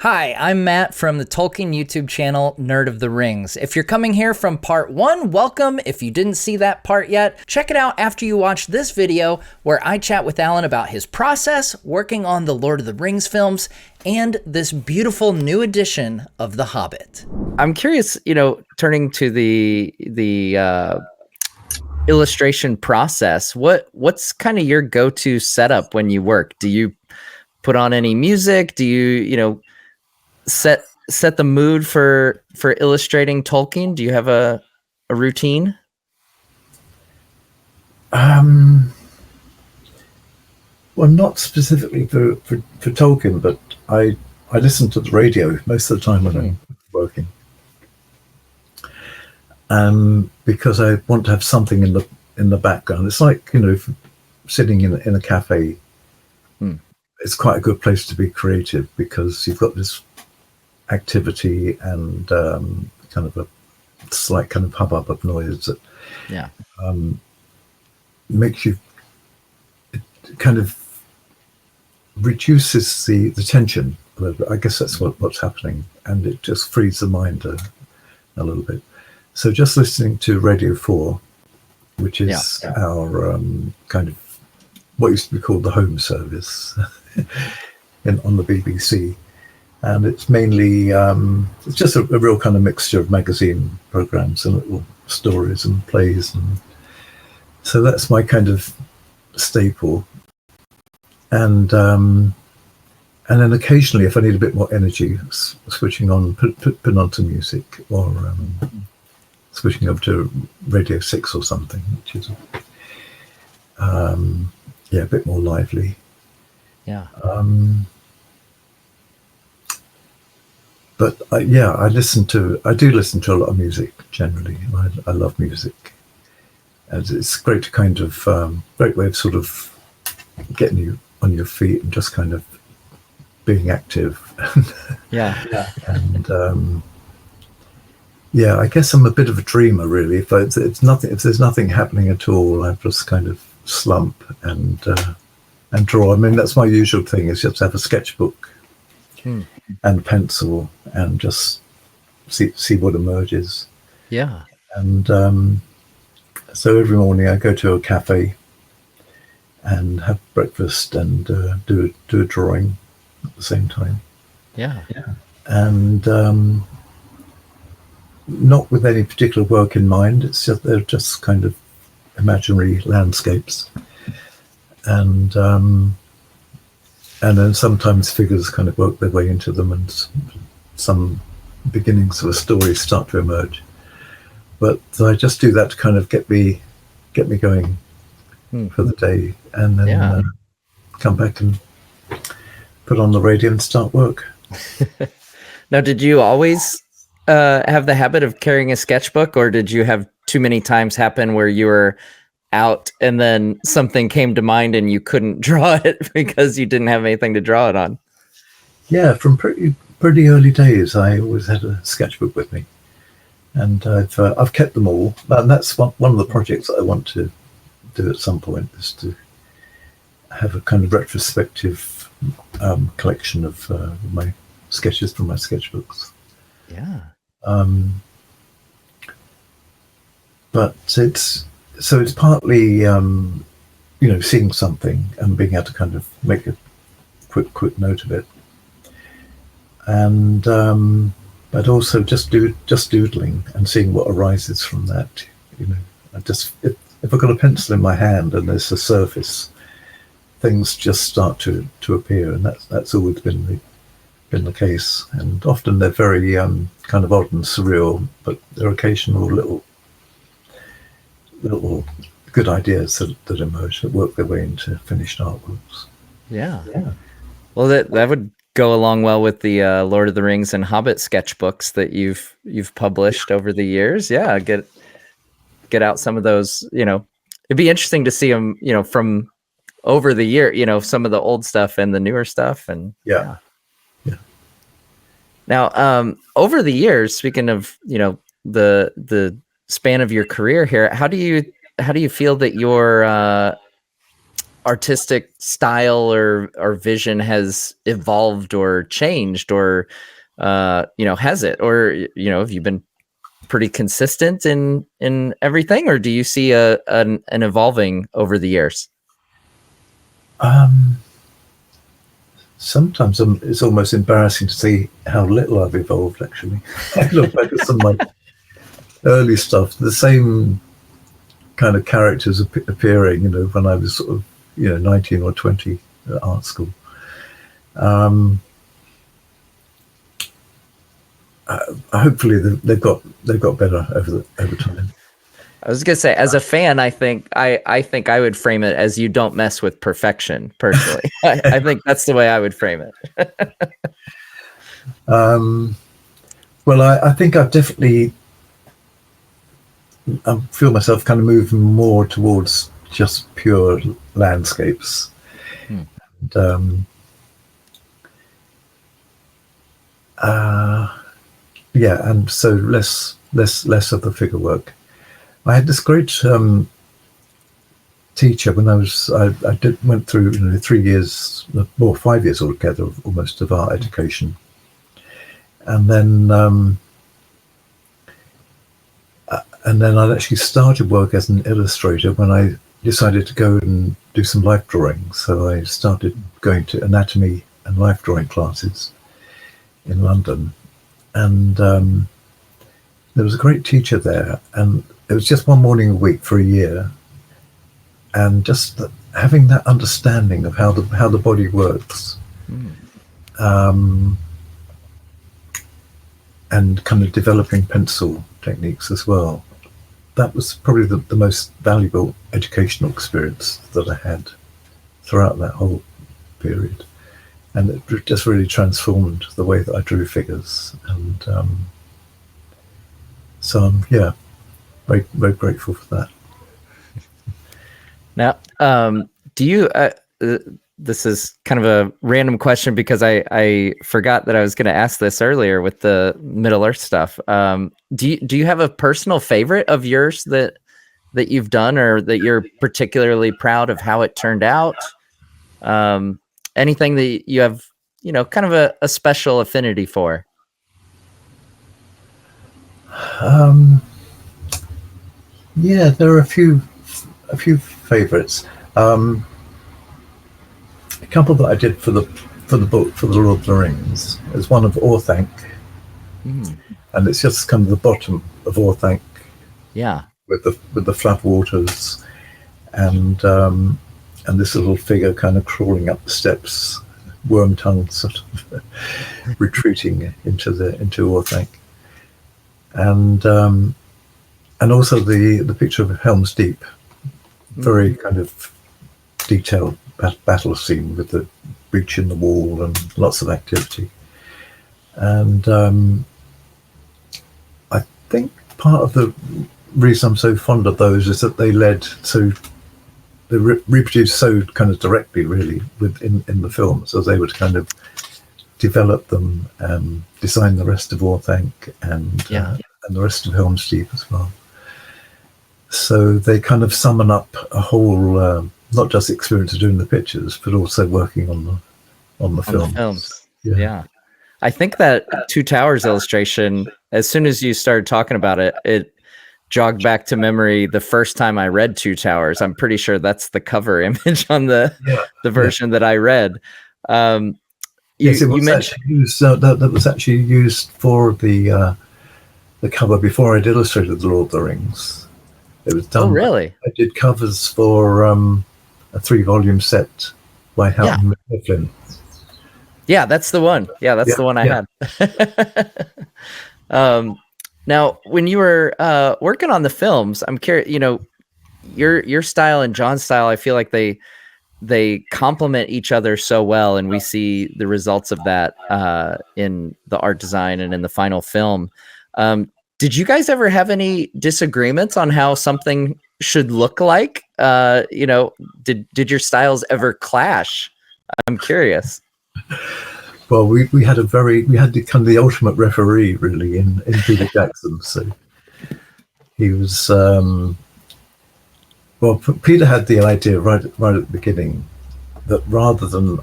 Hi, I'm Matt from the Tolkien YouTube channel, Nerd of the Rings. If you're coming here from part 1, welcome. If you didn't see that part yet, check it out after you watch this video where I chat with Alan about his process working on the Lord of the Rings films and this beautiful new edition of The Hobbit. I'm curious, turning to the illustration process, what's kind of your go-to setup when you work? Do you put on any music? Do you, set the mood for illustrating Tolkien? Do you have a routine? Well, not specifically for Tolkien, but I listen to the radio most of the time when I'm working, because I want to have something in the background. It's like sitting in a cafe. It's quite a good place to be creative because you've got this activity and kind of a slight kind of hubbub of noise that makes you, it kind of reduces the tension a little bit. I guess that's what's happening, and it just frees the mind a little bit. So just listening to Radio 4, which is our kind of what used to be called the home service on the BBC. And it's mainly, it's just a real kind of mixture of magazine programs and little stories and plays. And so that's my kind of staple. And then occasionally, if I need a bit more energy, switching on, putting on some music, or switching over to Radio 6 or something, which is, a bit more lively. Yeah. But I do listen to a lot of music generally. I love music, and it's great to kind of great way of sort of getting you on your feet and just kind of being active. And I guess I'm a bit of a dreamer really. If there's nothing happening at all, I just kind of slump and draw. I mean, that's my usual thing, is just have a sketchbook and pencil and just see what emerges. Yeah. And so every morning I go to a cafe and have breakfast and do a drawing at the same time. Yeah. And not with any particular work in mind. It's just, they're just kind of imaginary landscapes. And then sometimes figures kind of work their way into them, and some beginnings of a story start to emerge. But I just do that to kind of get me going for the day, and then come back and put on the radio and start work. Now, did you always have the habit of carrying a sketchbook, or did you have too many times happen where you were out and then something came to mind and you couldn't draw it because you didn't have anything to draw it on? Yeah, from pretty early days, I always had a sketchbook with me, and I've kept them all. And that's one of the projects that I want to do at some point, is to have a kind of retrospective collection of my sketches from my sketchbooks. Yeah. But it's partly seeing something and being able to kind of make a quick note of it, and but also just doodling and seeing what arises from that. I just, if I've got a pencil in my hand and there's a surface, things just start to appear, and that's always been the case. And often they're very kind of odd and surreal, but there are occasional little good ideas that emerge, that work their way into finished artworks. Yeah. Well, that would go along well with the Lord of the Rings and Hobbit sketchbooks that you've published over the years. Yeah, get out some of those. It'd be interesting to see them. From over the year. Some of the old stuff and the newer stuff, and yeah. Now, over the years, speaking of the span of your career here, how do you feel that your artistic style or vision has evolved or changed, or has it, or have you been pretty consistent in everything, or do you see an evolving over the years? Sometimes it's almost embarrassing to see how little I've evolved, actually. I look back at some of my early stuff, the same kind of characters appearing, when I was sort of, 19 or 20 at art school. Hopefully they've got better over time. I was gonna say, as a fan, I think I would frame it as you don't mess with perfection. Personally, I think that's the way I would frame it. Well, I think I've definitely, I feel myself kind of moving more towards just pure landscapes. And, and so less of the figure work. I had this great teacher when I went through 3 years, or 5 years altogether, almost, of art education, and then I actually started work as an illustrator when I decided to go and do some life drawing. So I started going to anatomy and life drawing classes in London, and there was a great teacher there, and it was just one morning a week for a year, and just having that understanding of how the body works, and kind of developing pencil techniques as well. That was probably the most valuable educational experience that I had throughout that whole period, and it just really transformed the way that I drew figures. And so I'm very, very grateful for that. Now, do you? This is kind of a random question because I forgot that I was going to ask this earlier with the Middle Earth stuff. Do you have a personal favorite of yours that you've done, or that you're particularly proud of how it turned out? Anything that you have, kind of a special affinity for? Yeah, there are a few favorites. A couple that I did for the book for the Lord of the Rings. There's one of Orthanc, and it's just kind of the bottom of Orthanc, with the flood waters, and this little figure kind of crawling up the steps, worm tongue sort of retreating into Orthanc, and also the picture of Helm's Deep, very kind of detailed battle scene with the breach in the wall and lots of activity. And I think part of the reason I'm so fond of those is that they reproduce so kind of directly, really, in the film. So they would kind of develop them and design the rest of Orthanc and the rest of Helm's Deep as well. So they kind of summon up a whole, not just the experience of doing the pictures, but also working on the films. Yeah. I think that Two Towers illustration, as soon as you started talking about it, it jogged back to memory the first time I read Two Towers. I'm pretty sure that's the cover image on the version that I read. Yes, it was mentioned that was actually used for the cover before I'd illustrated The Lord of the Rings. It was done. Oh, really? I did covers for a 3-volume set by Houghton Mifflin. Yeah, that's the one. Yeah, that's the one I had. Now, when you were working on the films, I'm curious. Your style and John's style, I feel like they complement each other so well, and we see the results of that in the art design and in the final film. Did you guys ever have any disagreements on how something should look like? Did your styles ever clash? I'm curious. Well, we had the kind of the ultimate referee, really, in Peter Jackson. So he was Well, Peter had the idea right at the beginning that rather than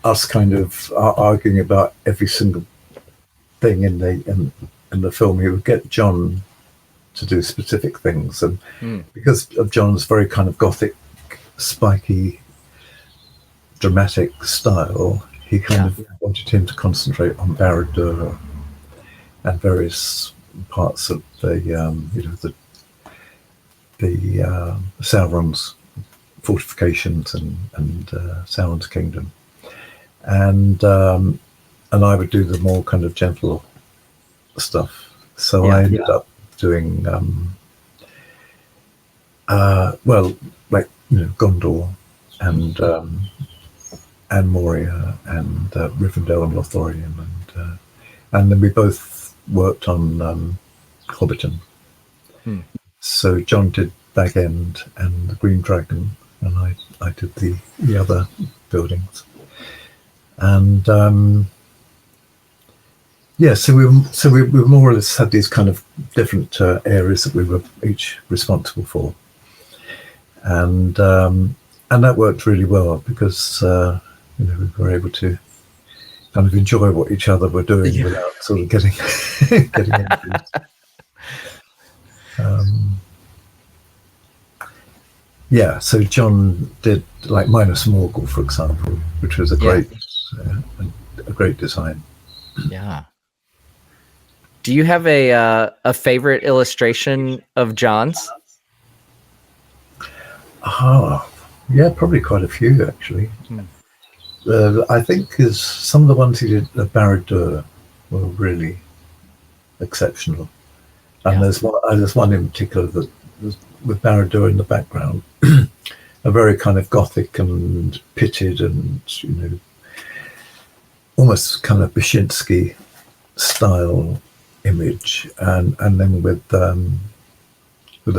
us kind of arguing about every single thing in the film, he would get John to do specific things, and because of John's very kind of gothic, spiky, dramatic style, he kind of wanted him to concentrate on Barad-dûr and various parts of the Sauron's fortifications and Sauron's kingdom, and I would do the more kind of gentle stuff. So I ended up doing Gondor and Moria and Rivendell and Lothlorien, and then we both worked on Hobbiton. So John did Bag End and the Green Dragon, and I did the other buildings. And so we more or less had these kind of different areas that we were each responsible for, and that worked really well because we were able to kind of enjoy what each other were doing without sort of getting into it. So John did like Minas Morgul, for example, which was a great design. Yeah. Do you have a favorite illustration of John's? Probably quite a few actually. I think some of the ones he did at Barad-dûr were really exceptional, and there's one in particular that was with Barad-dûr in the background, a very kind of gothic and pitted and almost kind of Bashinsky style image, and then with the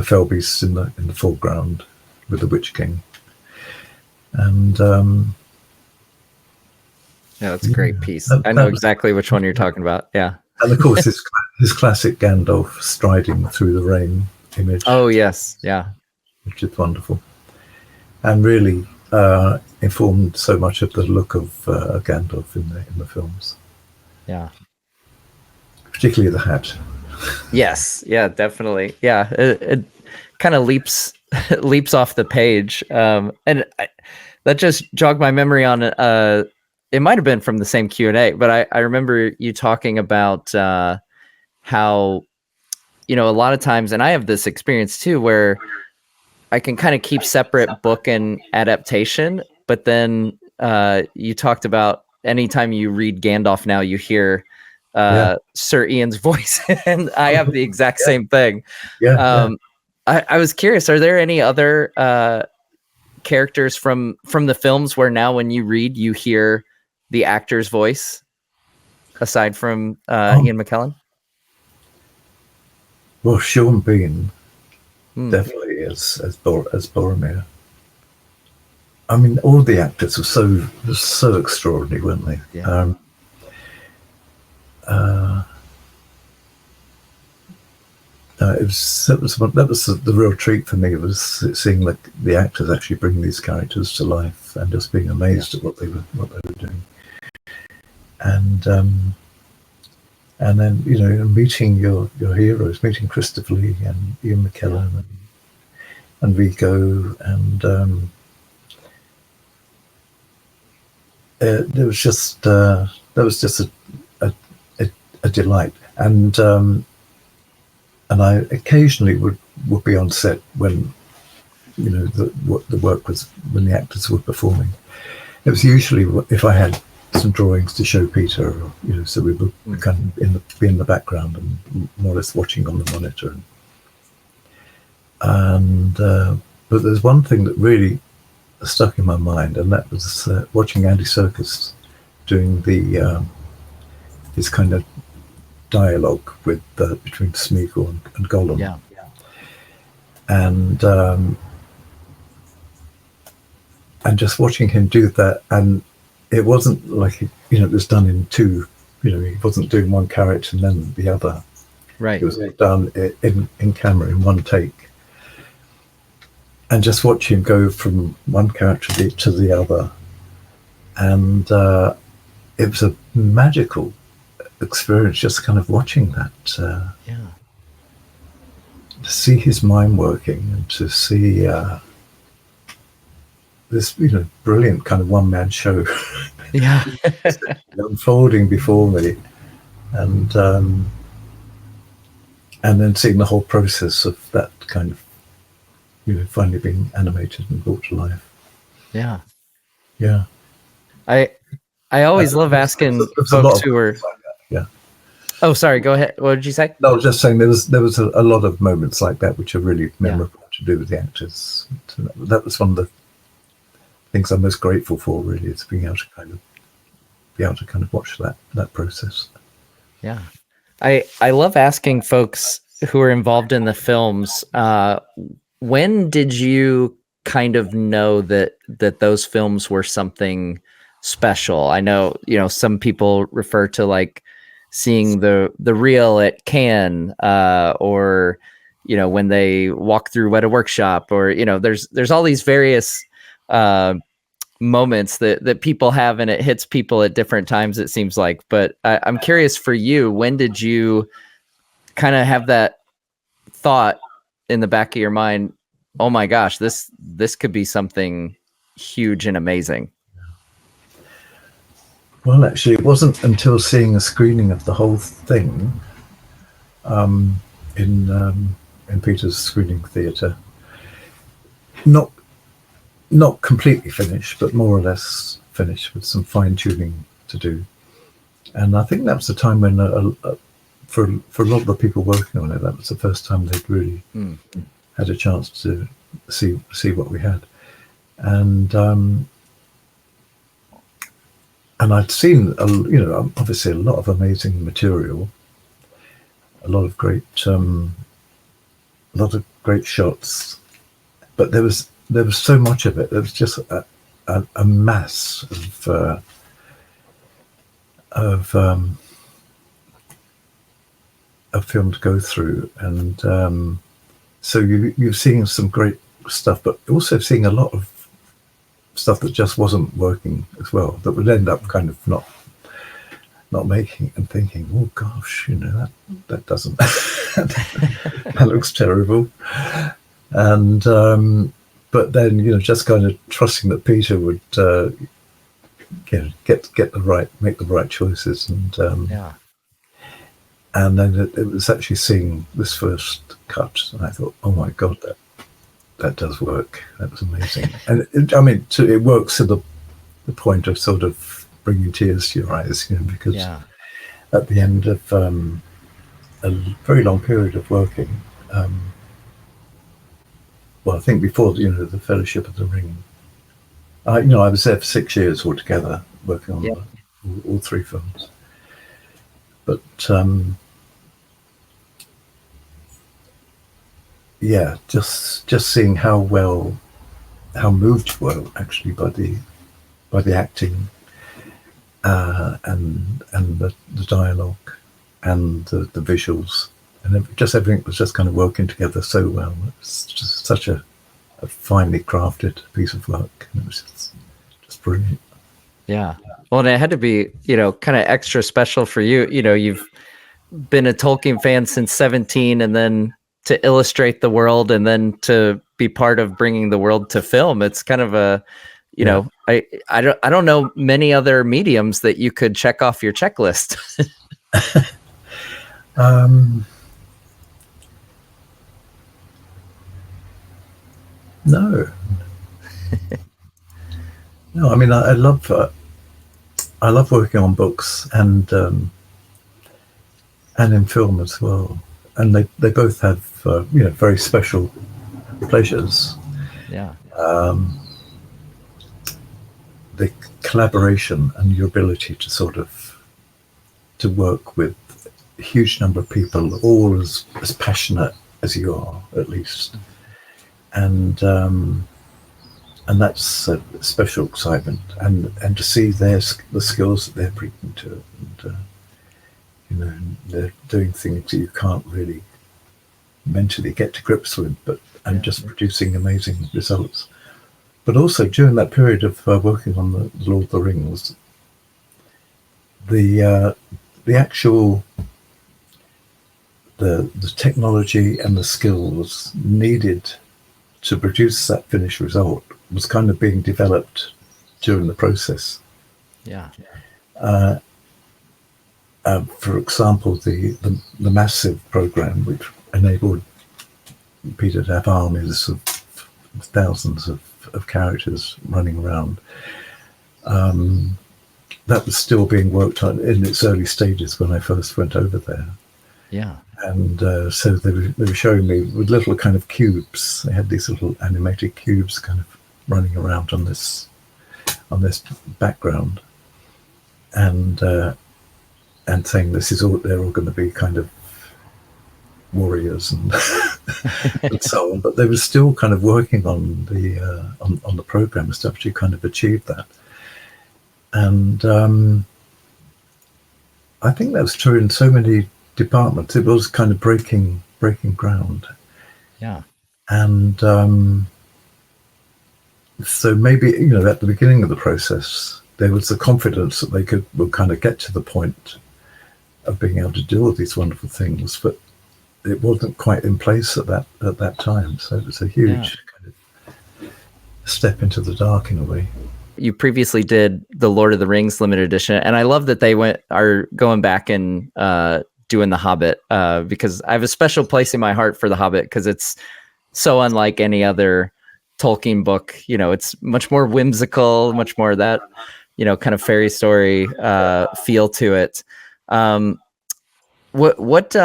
fell beasts in the foreground with the Witch King, and that's a great piece. I know exactly which one you're talking about. Yeah, and of course his classic Gandalf striding through the rain image. Oh yes, yeah, which is wonderful, and really informed so much of the look of Gandalf in the films. Yeah, particularly the hat. Yes, yeah, definitely. Yeah, it kind of leaps off the page, and that just jogged my memory on it might have been from the same Q&A, but I remember you talking about how a lot of times, and I have this experience too, where I can kind of keep separate book and adaptation, but then you talked about anytime you read Gandalf now, you hear Sir Ian's voice, and I have the exact same thing. I was curious, are there any other characters from the films where now when you read, you hear the actor's voice aside from Ian McKellen? Well, Sean Bean definitely as Boromir. I mean, all the actors were so extraordinary, weren't they? Yeah. That was the real treat for me, was seeing the actors actually bring these characters to life and just being amazed at what they were doing, and then meeting your heroes, meeting Christopher Lee and Ian McKellen and Rico, and there was just a delight, and I occasionally would be on set when the work was, when the actors were performing. It was usually if I had some drawings to show Peter, so we would kind of be in the background and more or less watching on the monitor. And but there's one thing that really stuck in my mind, and that was watching Andy Serkis doing this kind of dialogue with between Smeagol and Gollum. Yeah. And just watching him do that, and it wasn't like it was done in two. He wasn't doing one character and then the other. Right. It was done in camera in one take. and just watch him go from one character to the other. And it was a magical experience just kind of watching that. To see his mind working and to see this, brilliant kind of one-man show unfolding before me. And then seeing the whole process of that kind of, finally being animated and brought to life. Yeah. Yeah. I always love asking folks who are. Yeah. Oh, sorry. Go ahead. What did you say? No, I was just saying there was a lot of moments like that which are really memorable to do with the actors. That was one of the things I'm most grateful for. Really, is being able to kind of watch that process. Yeah, I love asking folks who are involved in the films. When did you kind of know that those films were something special? I know, some people refer to like seeing the reel at Cannes, or when they walk through Weta Workshop, or there's all these various moments that people have, and it hits people at different times, it seems like. But I'm curious for you, when did you kind of have that thought in the back of your mind, oh my gosh, this could be something huge and amazing? Well, actually, it wasn't until seeing a screening of the whole thing in Peter's screening theatre, not completely finished, but more or less finished with some fine tuning to do. And I think that was the time when, for a lot of the people working on it, that was the first time they'd really had a chance to see what we had. And I'd seen, obviously a lot of amazing material, a lot of great shots, but there was so much of it. There was just a mass of film to go through, and so you're seeing some great stuff, but also seeing a lot of stuff that just wasn't working as well, that would end up kind of not making, and thinking, oh gosh, that doesn't that looks terrible. And but then just kind of trusting that Peter would make the right choices, and then it was actually seeing this first cut, and I thought, oh my god, that does work. That was amazing. And it works to the point of sort of bringing tears to your eyes, because at the end of a very long period of working, well, I think before the Fellowship of the Ring, I was there for 6 years altogether working on all three films. But just seeing how moved you were actually by the acting and the dialogue and the visuals, and everything was just kind of working together so well. It's just such a finely crafted piece of work, and it was just brilliant. Yeah. Well, and it had to be, kind of extra special for you. You've been a Tolkien fan since 17, and then to illustrate the world, and then to be part of bringing the world to film. It's kind of a, I don't know many other mediums that you could check off your checklist. No. No, I love working on books and in film as well, and they both have very special pleasures. Yeah. The collaboration and your ability to work with a huge number of people, all as passionate as you are, at least, and that's a special excitement, and to see the skills that they're bringing to it, and they're doing things that you can't really mentally get to grips with, and just producing amazing results. But also during that period of working on the Lord of the Rings, the actual the technology and the skills needed to produce that finished result was kind of being developed during the process. Yeah. For example, the massive program which enabled Peter to have armies of thousands of characters running around, that was still being worked on in its early stages when I first went over there. Yeah. And so they were showing me with little kind of cubes. They had these little animated cubes kind of running around on this background, and saying they're all going to be kind of warriors and and so on. But they were still kind of working on the programs to actually kind of achieve that. And I think that's true in so many departments. It was kind of breaking ground. Yeah. And so maybe, at the beginning of the process, there was the confidence that they would kind of get to the point of being able to do all these wonderful things, but it wasn't quite in place at that time. So it was a huge kind of step into the dark in a way. You previously did the Lord of the Rings limited edition, and I love that they are going back and doing the Hobbit, because I have a special place in my heart for the Hobbit because it's so unlike any other Tolkien book. It's much more whimsical, much more that kind of fairy story feel to it. What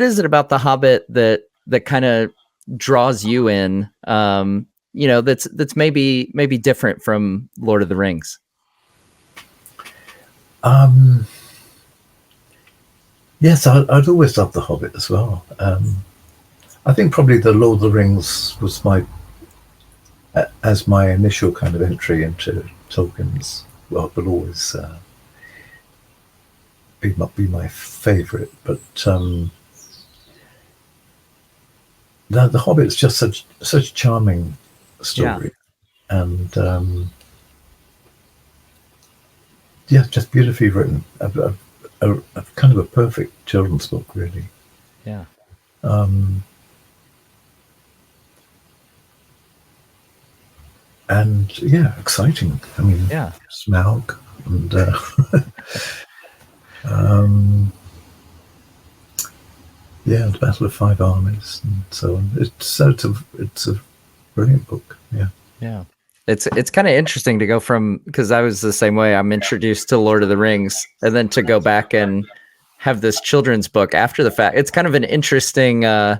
is it about the Hobbit that kind of draws you in? That's maybe different from Lord of the Rings. Yes, I'd always loved the Hobbit as well. I think probably the Lord of the Rings was my initial kind of entry into Tolkien's world, but always be my favorite. But the Hobbit's just such a charming story, and just beautifully written. A kind of a perfect children's book, really. Yeah. And exciting. I mean, Smaug and the Battle of Five Armies and so on. It's a brilliant book. Yeah. It's kind of interesting to go from, because I was the same way. I'm introduced to Lord of the Rings, and then to go back and have this children's book after the fact. It's kind of an interesting. I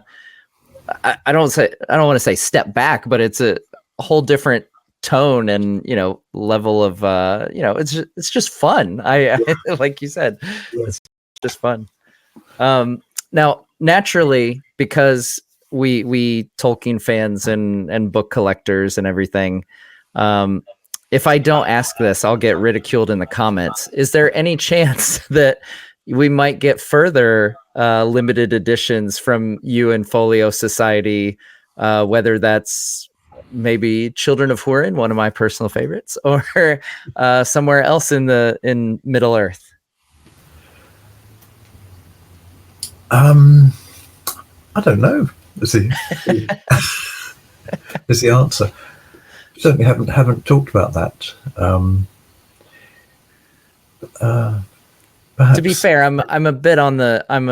don't want to say step back, but it's a whole different tone and level of it's just fun. I like you said, it's just fun. Now, naturally, because we Tolkien fans and book collectors and everything. If I don't ask this, I'll get ridiculed in the comments. Is there any chance that we might get further limited editions from you and Folio Society, whether that's maybe Children of Hurin, one of my personal favorites, or somewhere else in Middle Earth? I don't know. Is the answer. Certainly haven't talked about that. Perhaps. To be fair, I'm a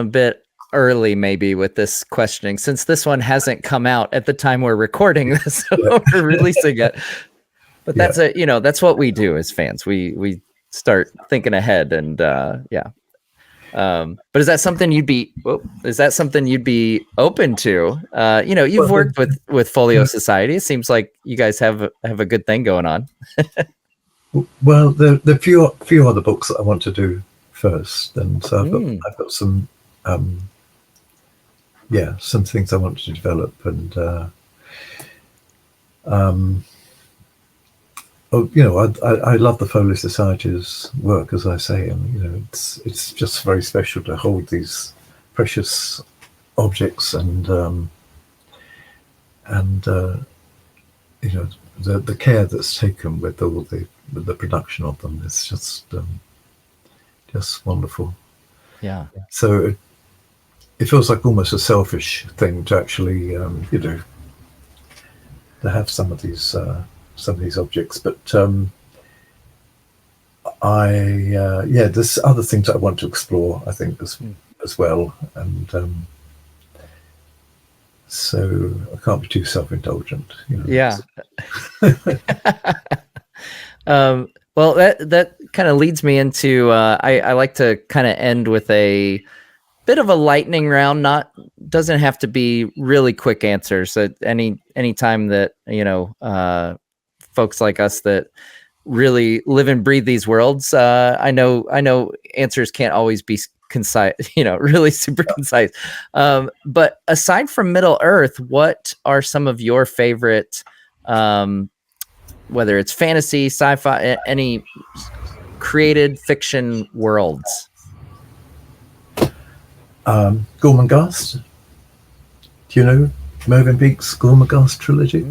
bit early maybe with this questioning, since this one hasn't come out at the time we're recording this, so we're releasing it. But that's that's what we do as fans. We start thinking ahead, and but is that something you'd be open to? You've worked with Folio Society. It seems like you guys have a good thing going on. Well, the few other books that I want to do first, and so I've got some some things I want to develop, and I love the Folio Society's work, as I say, and it's just very special to hold these precious objects and you know, the care that's taken with the production of them is just wonderful. Yeah. So it feels like almost a selfish thing to actually you know, to have some of these objects, but yeah, there's other things I want to explore, I think, as well, and so I can't be too self-indulgent, you know. Yeah. Well, that kind of leads me into I like to kind of end with a bit of a lightning round. Doesn't have to be really quick answers. Any time that, you know, folks like us that really live and breathe these worlds, I know answers can't always be concise, you know, really super concise. But aside from Middle Earth, what are some of your favorite, whether it's fantasy, sci-fi, any created fiction worlds? Gormenghast. Do you know Movenpick's Gormenghast trilogy?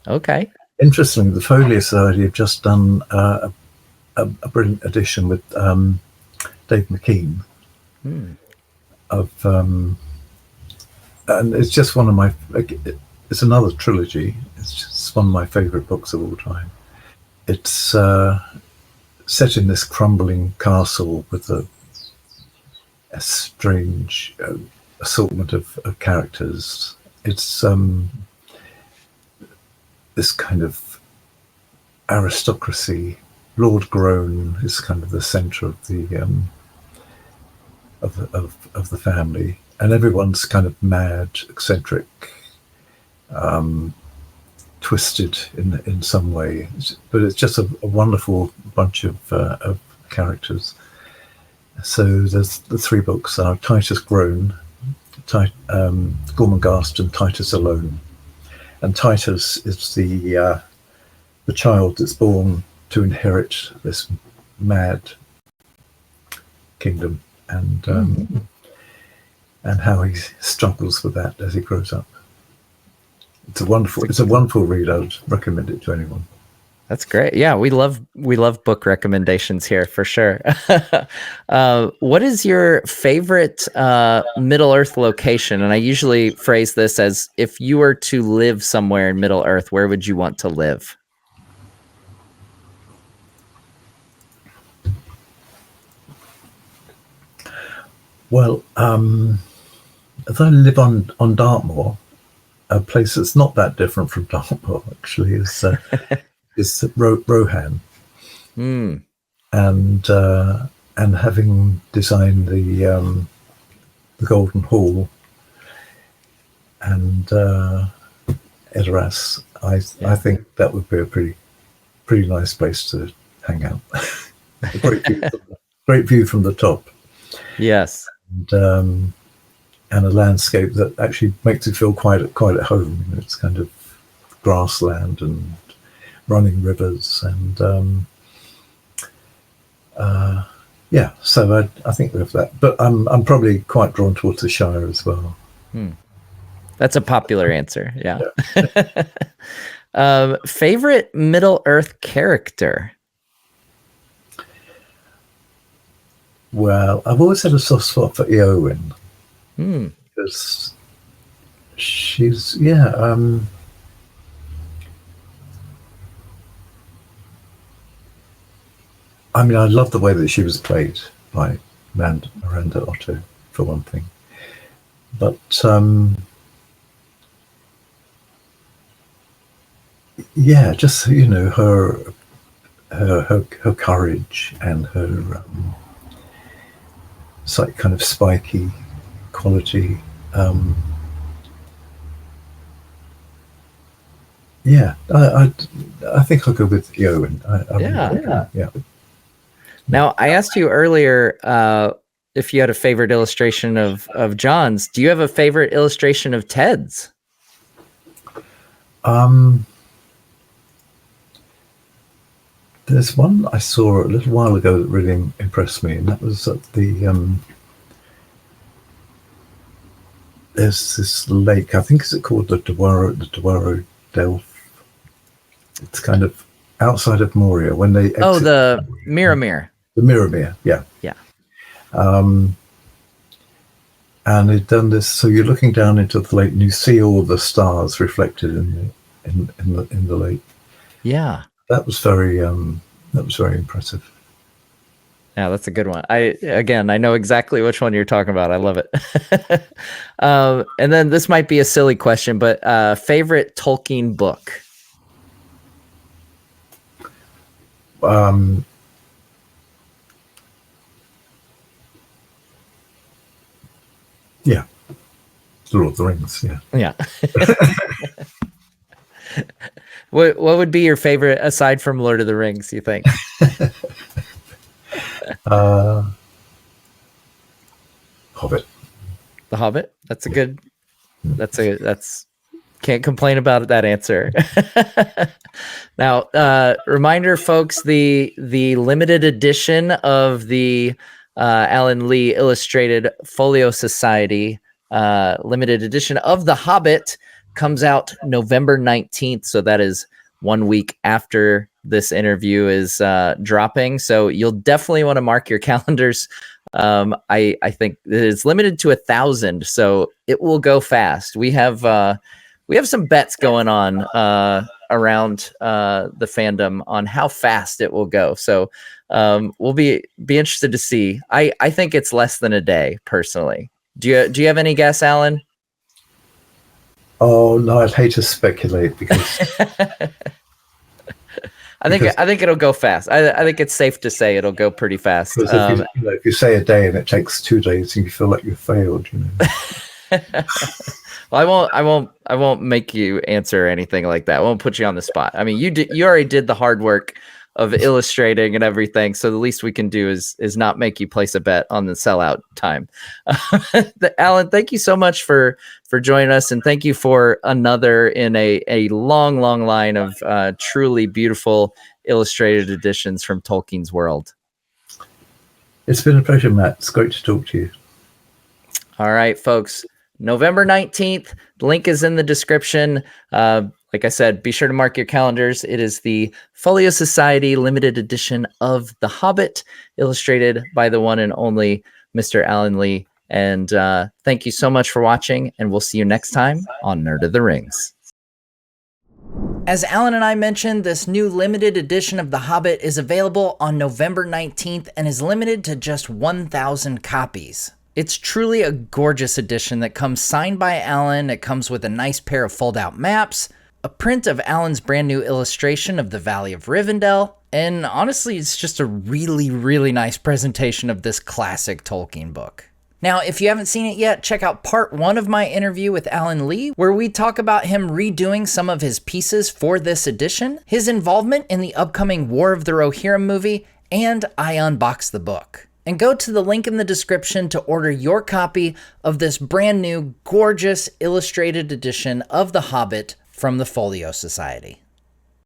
Okay. Interestingly, the Folio Society have just done a brilliant edition with Dave McKean of, and it's just one of my. It's another trilogy. It's just one of my favorite books of all time. It's set in this crumbling castle with a strange assortment of characters. It's this kind of aristocracy. Lord Groan is kind of the centre of the family, and everyone's kind of mad, eccentric, twisted in some way. But it's just a wonderful bunch of characters. So there's the three books are Titus Groan, Gormenghast, and Titus Alone. And Titus is the child that's born to inherit this mad kingdom, and how he struggles with that as he grows up. It's a wonderful read. I would recommend it to anyone. That's great. Yeah, we love book recommendations here for sure. What is your favorite Middle Earth location? And I usually phrase this as, if you were to live somewhere in Middle Earth, where would you want to live? Well, as I live on Dartmoor, a place that's not that different from Dartmoor actually is Rohan, and having designed the Golden Hall and Edoras, I think that would be a pretty nice place to hang out. A great view from the top. Yes. And a landscape that actually makes you feel quite at home. You know, it's kind of grassland and running rivers, and yeah. So I think we have that, but I'm probably quite drawn towards the Shire as well. That's a popular answer. Yeah. Favorite Middle Earth character? Well, I've always had a soft spot for Eowyn. Because she's I mean, I love the way that she was played by Miranda Otto, for one thing, but yeah, just, you know, her courage and her kind of spiky quality. Yeah, I think I'll go with Eowyn. Yeah. Now, I asked you earlier if you had a favorite illustration of John's. Do you have a favorite illustration of Ted's? There's one I saw a little while ago that really impressed me, and that was at the there's this lake. I think is it called the Dwaro Delph. It's kind of outside of Moria when they exit. Oh, the Miramir. The Miramir, yeah. Yeah. And they've done this, so you're looking down into the lake and you see all the stars reflected in the lake. Yeah. That was very impressive. Yeah, that's a good one. I know exactly which one you're talking about. I love it. And then this might be a silly question, but favorite Tolkien book? Yeah, The Lord of the Rings. Yeah. Yeah. What would be your favorite aside from Lord of the Rings, you think? Hobbit. The Hobbit? Can't complain about that answer. Now, reminder, folks, the limited edition of the Alan Lee illustrated Folio Society limited edition of The Hobbit comes out November 19th. So that is 1 week after this interview is dropping. So you'll definitely want to mark your calendars. I think it's limited to 1,000, so it will go fast. We have some bets going on around the fandom on how fast it will go. So we'll be interested to see. I think it's less than a day, personally. Do you have any guess, Alan? Oh no, I'd hate to speculate because I think it'll go fast. I think it's safe to say it'll go pretty fast. If you say a day and it takes 2 days, you feel like you've failed. Well, I won't make you answer anything like that. I won't put you on the spot. I mean, you already did the hard work of illustrating and everything, so the least we can do is not make you place a bet on the sellout time. Alan, thank you so much for joining us, and thank you for another in a long line of truly beautiful illustrated editions from Tolkien's world. It's been a pleasure, Matt. It's great to talk to you. All right, folks. November 19th. The link is in the description. Like I said, be sure to mark your calendars. It is the Folio Society limited edition of The Hobbit, illustrated by the one and only Mr. Alan Lee. And thank you so much for watching, and we'll see you next time on Nerd of the Rings. As Alan and I mentioned, this new limited edition of The Hobbit is available on November 19th and is limited to just 1,000 copies. It's truly a gorgeous edition that comes signed by Alan. It comes with a nice pair of fold-out maps, a print of Alan's brand new illustration of the Valley of Rivendell, and honestly, it's just a really nice presentation of this classic Tolkien book. Now, if you haven't seen it yet, check out part 1 of my interview with Alan Lee, where we talk about him redoing some of his pieces for this edition, his involvement in the upcoming War of the Rohirrim movie, and I unbox the book. And go to the link in the description to order your copy of this brand new, gorgeous illustrated edition of The Hobbit from the Folio Society.